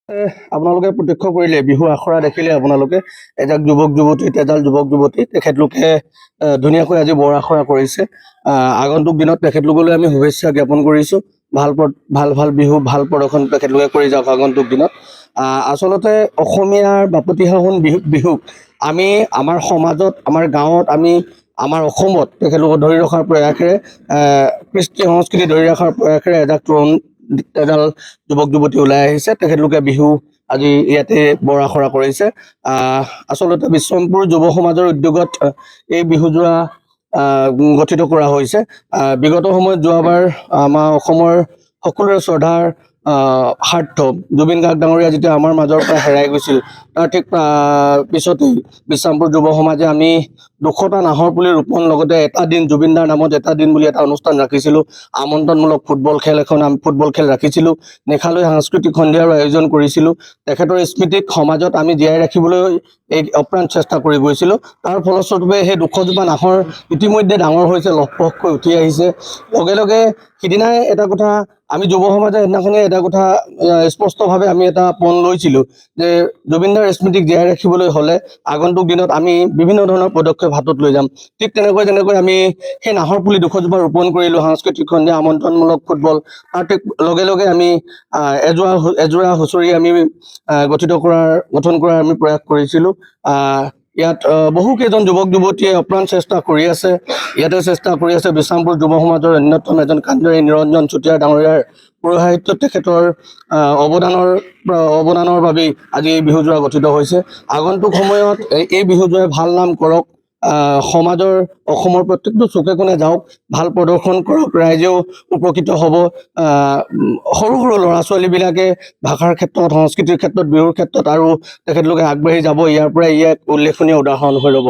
আপোনালোকে প্ৰত্যক্ষ কৰিলে বিহু আখৰা দেখিলে আপোনালোকে এজাক যুৱক যুৱতী তেজাল যুৱক যুৱতী তেখেতলোকে ধুনীয়াকৈ আজি বৰ আখৰা কৰিছে। আগন্তুক দিনত তেখেতলোকলৈ আমি শুভেচ্ছা জ্ঞাপন কৰিছোঁ। ভাল ভাল বিহু ভাল প্ৰদৰ্শন তেখেতলোকে কৰি যাওক আগন্তুক দিনত। আচলতে অসমীয়াৰ বাপতিসাহোন বিহুক আমি আমাৰ সমাজত আমাৰ গাঁৱত আমি আমাৰ অসমত তেখেতলোকক ধৰি ৰখাৰ প্ৰয়াসেৰে কৃষ্টি সংস্কৃতি ধৰি ৰখাৰ প্ৰয়াসেৰে এডাল যুৱক যুৱতী ওলাই আহিছে। তেখেতলোকে বিহু আজি ইয়াতে বৰ আখৰা কৰিছে। আচলতে বিশ্বমপুৰ যুৱ সমাজৰ উদ্যোগত এই বিহুজোৰা গঠিত কৰা হৈছে। বিগত সময়ত যোৱাবাৰ আমাৰ অসমৰ সকলোৰে শ্ৰদ্ধাৰ সাৰ্থ জুবিন গাৰ্গ ডাঙৰীয়া যেতিয়া আমাৰ মাজৰ পৰা হেৰাই গৈছিল, তাৰ ঠিক পিছতেই বিশ্ৰামপুৰ যুৱ সমাজে আমি 200টা নাহৰ পুলি ৰোপণ লগতে এটা দিন জুবিনদাৰ নামত এটা দিন বুলি এটা অনুষ্ঠান ৰাখিছিলোঁ। আমন্ত্ৰণমূলক ফুটবল খেল ৰাখিছিলোঁ। নিশালৈ সাংস্কৃতিক সন্ধিয়াৰ আয়োজন কৰিছিলোঁ। তেখেতৰ স্মৃতিক সমাজত আমি জীয়াই ৰাখিবলৈ এক অপ্ৰাণ চেষ্টা কৰি গৈছিলোঁ। তাৰ ফলস্বৰূপে সেই 200জোপা নাহৰ ইতিমধ্যে ডাঙৰ হৈছে, লহপহকৈ উঠি আহিছে। লগে লগে সিদিনাই এটা কথা আমি যুৱ সমাজে সেইদিনাখনে এটা কথা স্পষ্টভাৱে আমি এটা পণ লৈছিলোঁ যে জুবিনদাৰ স্মৃতিক জীয়াই ৰাখিবলৈ হ'লে আগন্তুক দিনত আমি বিভিন্ন ধৰণৰ পদক্ষেপ হাতত লৈ যাম। ঠিক যেনেকৈ আমি সেই নাহৰ পুলি 200জোপা ৰোপণ কৰিলোঁ, সাংস্কৃতিক সন্ধিয়া আমন্ত্ৰণমূলক ফুটবল, তাৰ ঠিক লগে লগে আমি এযোৰা হুঁচৰি আমি গঠন কৰাৰ আমি প্ৰয়াস কৰিছিলোঁ। ইয়াত বহুকেইজন যুৱক যুৱতীয়ে অপ্ৰাণ চেষ্টা কৰি আছে। ইয়াতে চেষ্টা কৰি আছে বিশ্ৰামপুৰ যুৱ সমাজৰ অন্যতম এজন কাণ্ডাৰী নিৰঞ্জন চুতীয়া ডাঙৰীয়াৰ পৌৰোহিত্যত তেখেতৰ অৱদানৰ বাবেই আজি এই বিহুজোৰা গঠিত হৈছে। আগন্তুক সময়ত এই বিহুজোৰাই ভাল নাম কৰক, সমাজৰ অসমৰ প্ৰত্যেকটো চুকে কোণে যাওক, ভাল প্ৰদৰ্শন কৰক, ৰাইজেও উপকৃত হ'ব। সৰু সৰু ল'ৰা ছোৱালীবিলাকে ভাষাৰ ক্ষেত্ৰত, সংস্কৃতিৰ ক্ষেত্ৰত, বিহুৰ ক্ষেত্ৰত আৰু তেখেতলোকে আগবাঢ়ি যাব। ইয়াৰ পৰাই ই এক উল্লেখনীয় উদাহৰণ হৈ ৰ'ব।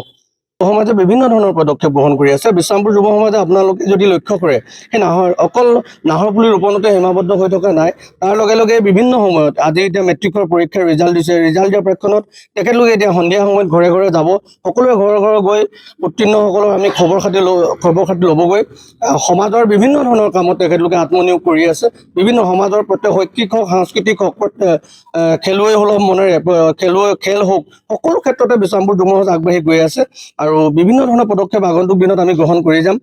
যুৱ সমাজে বিভিন্ন ধৰণৰ পদক্ষেপ গ্ৰহণ কৰি আছে। বিশ্ৰামপুৰ যুৱ সমাজে আপোনালোকে যদি লক্ষ্য কৰে সেই অকল নাহৰ পুলি ৰোপণতে সীমাবদ্ধ হৈ থকা নাই। তাৰ লগে লগে বিভিন্ন সময়ত আজি এতিয়া মেট্ৰিকৰ পৰীক্ষাৰ ৰিজাল্ট দিছে। ৰিজাল্ট দিয়াৰ প্ৰেক্ষণত তেখেতলোকে এতিয়া সন্ধিয়া সময়ত ঘৰে ঘৰে যাব। সকলোৱে ঘৰে ঘৰে গৈ উত্তীৰ্ণসকলৰ আমি খবৰ খাতি ল'বগৈ। সমাজৰ বিভিন্ন ধৰণৰ কামত তেখেতলোকে আত্মনিয়োগ কৰি আছে। বিভিন্ন সমাজৰ প্ৰত্যেক শৈক্ষিক হওক, সাংস্কৃতিক হওক, খেলুৱৈ সুলভ মনেৰে খেল হওক, সকলো ক্ষেত্ৰতে বিশ্ৰামপুৰ যুৱ সমাজ আগবাঢ়ি গৈ আছে আৰু বিভিন্ন ধৰণৰ পদক্ষেপ আগন্তুক দিনত আমি গ্ৰহণ কৰি যাম।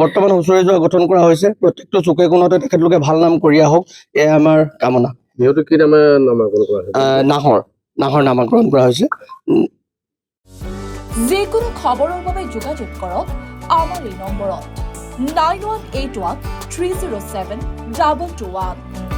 বৰ্তমান হুঁচৰি যোৰা গঠন কৰা হৈছে। প্ৰত্যেকটো চুকে কোণতে তেখেতলোকে ভাল নাম কৰি আহক, এয়াই আমাৰ কামনা। বিহুটো কি নামে নামাকৰণ কৰা হৈছে? নাহৰ নামাকৰণ কৰা হৈছে। যিকোনো খবৰৰ বাবে যোগাযোগ কৰক আমাৰ এই নম্বৰত 9181 307 221।